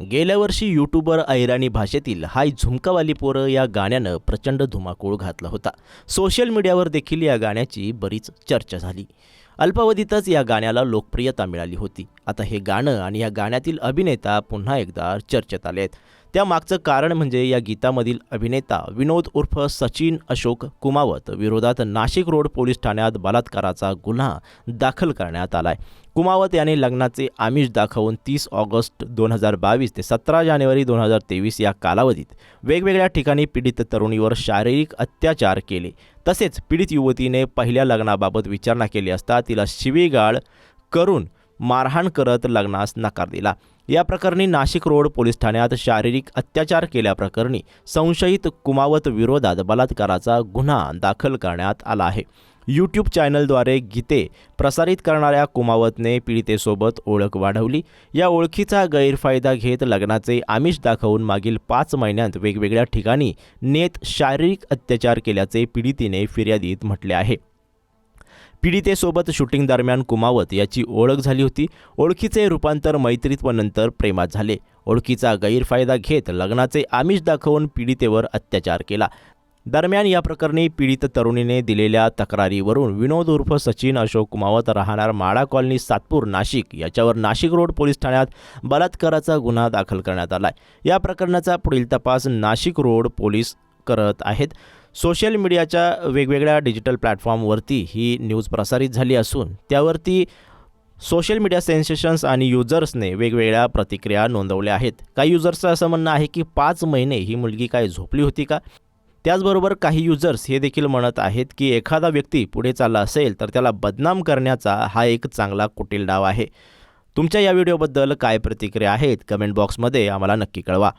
गेल्या वर्षी यूट्यूबर ऐराणी भाषेतील हाय झुमकावाली पोरं या गाण्यानं प्रचंड धुमाकूळ घातला होता. सोशल मीडियावर देखील या गाण्याची बरीच चर्चा झाली. अल्पावधीतच या गाण्याला लोकप्रियता मिळाली होती. आता हे गाणं आणि या गाण्यातील अभिनेता पुन्हा एकदा चर्चेत आले आहेत. त्यामागचं कारण म्हणजे या गीतामधील अभिनेता विनोद उर्फ सचिन अशोक कुमावत विरोधात नाशिक रोड पोलीस ठाण्यात बलात्काराचा गुन्हा दाखल करण्यात आला आहे. कुमावत याने लग्नाचे आमिष दाखवून 30 ऑगस्ट 2022 ते 17 जानेवारी 2023 या कालावधीत वेगवेगळ्या ठिकाणी पीडित तरुणीवर शारीरिक अत्याचार केले. तसेच पीडित युवतीने पहिल्या लग्नाबाबत विचारणा केली असता तिला शिवीगाळ करून मारहाण करत लग्नास नकार दिला. या प्रकरणी नाशिक रोड पोलीस ठाण्यात शारीरिक अत्याचार केल्याप्रकरणी संशयित कुमावत विरोधात बलात्काराचा गुन्हा दाखल करण्यात आला आहे. यूट्यूब चॅनलद्वारे गीते प्रसारित करणाऱ्या कुमावतने पीडितेसोबत ओळख वाढवली. या ओळखीचा गैरफायदा घेत लग्नाचे आमिष दाखवून मागील 5 महिन्यांत वेगवेगळ्या ठिकाणी नेत शारीरिक अत्याचार केल्याचे पीडितेने फिर्यादीत म्हटले आहे. पीडितेसोबत शूटिंग दरम्यान कुमावत याची ओळख झाली होती. ओळखीचे रूपांतर मैत्रीत व नंतर प्रेमात झाले. ओळखीचा गैरफायदा घेत लग्नाचे आमिष दाखवून पीडितेवर अत्याचार केला. दरम्यान या प्रकरणी पीडित तरुणीने दिलेल्या तक्रारीवरून विनोद उर्फ सचिन अशोक कुमावत राहणार माडा कॉलनी सातपूर नाशिक याच्यावर नाशिक रोड पोलीस ठाण्यात बलात्काराचा गुन्हा दाखल करण्यात आला आहे. या प्रकरणाचा पुढील तपास नाशिक रोड पोलीस करत आहेत. सोशल मीडियाच्या वेगवेगळ्या डिजिटल प्लॅटफॉर्मवरती ही न्यूज प्रसारित झाली असून त्यावरती सोशल मीडिया सेन्सेशन्स आणि युजर्सने वेगवेगळ्या प्रतिक्रिया नोंदवल्या आहेत. काही युजर्सचं असं म्हणणं आहे की 5 महिने ही मुलगी काय झोपली होती का? त्याचबरोबर काही युजर्स हे देखील म्हणत आहेत की एखादा व्यक्ती पुढे चालला असेल तर त्याला बदनाम करण्याचा हा एक चांगला कुटील डाव आहे. तुमच्या या व्हिडिओबद्दल काय प्रतिक्रिया आहेत कमेंट बॉक्समध्ये आम्हाला नक्की कळवा.